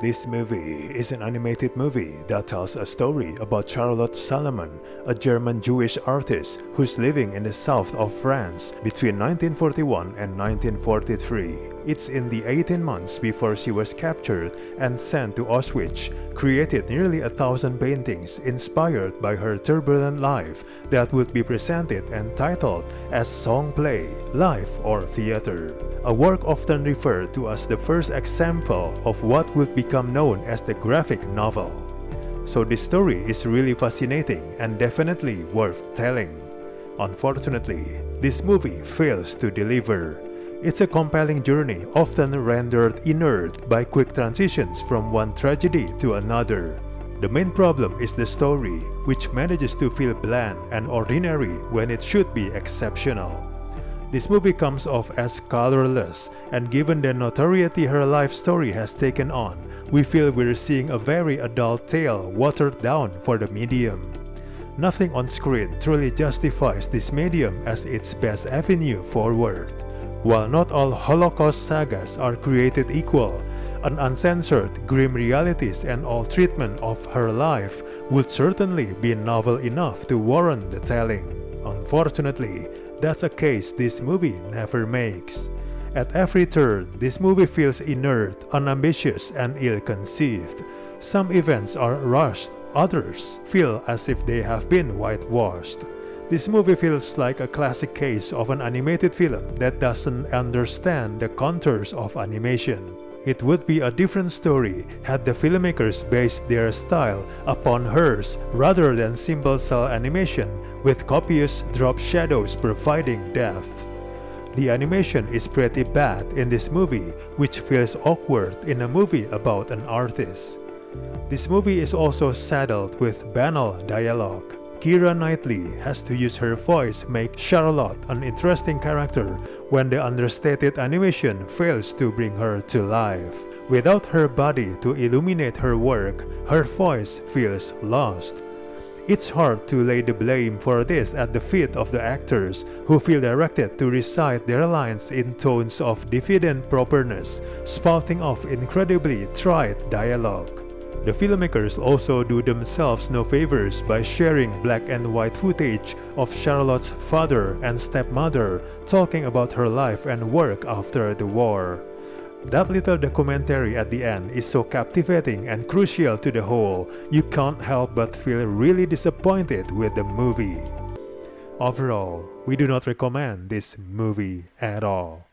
This movie is an animated movie that tells a story about Charlotte Salomon, a German Jewish artist who's living in the south of France between 1941 and 1943. It's in the 18 months before she was captured and sent to Auschwitz, created nearly 1,000 paintings inspired by her turbulent life that would be presented and titled as song play, life or theater. A work often referred to as the first example of what would become known as the graphic novel. So this story is really fascinating and definitely worth telling. Unfortunately, this movie fails to deliver. It's a compelling journey often rendered inert by quick transitions from one tragedy to another. The main problem is the story, which manages to feel bland and ordinary when it should be exceptional. This movie comes off as colorless, and given the notoriety her life story has taken on, we feel we're seeing a very adult tale watered down for the medium. Nothing on screen truly justifies this medium as its best avenue forward. While not all Holocaust sagas are created equal, an uncensored, grim realities and all treatment of her life would certainly be novel enough to warrant the telling. Unfortunately, that's a case this movie never makes. At every turn, this movie feels inert, unambitious, and ill-conceived. Some events are rushed, others feel as if they have been whitewashed. This movie feels like a classic case of an animated film that doesn't understand the contours of animation. It would be a different story had the filmmakers based their style upon hers rather than simple cel animation with copious drop shadows providing depth. The animation is pretty bad in this movie, which feels awkward in a movie about an artist. This movie is also saddled with banal dialogue. Keira Knightley has to use her voice make Charlotte an interesting character when the understated animation fails to bring her to life. Without her body to illuminate her work, her voice feels lost. It's hard to lay the blame for this at the feet of the actors, who feel directed to recite their lines in tones of diffident properness, spouting off incredibly trite dialogue. The filmmakers also do themselves no favors by sharing black and white footage of Charlotte's father and stepmother talking about her life and work after the war. That little documentary at the end is so captivating and crucial to the whole, you can't help but feel really disappointed with the movie. Overall, we do not recommend this movie at all.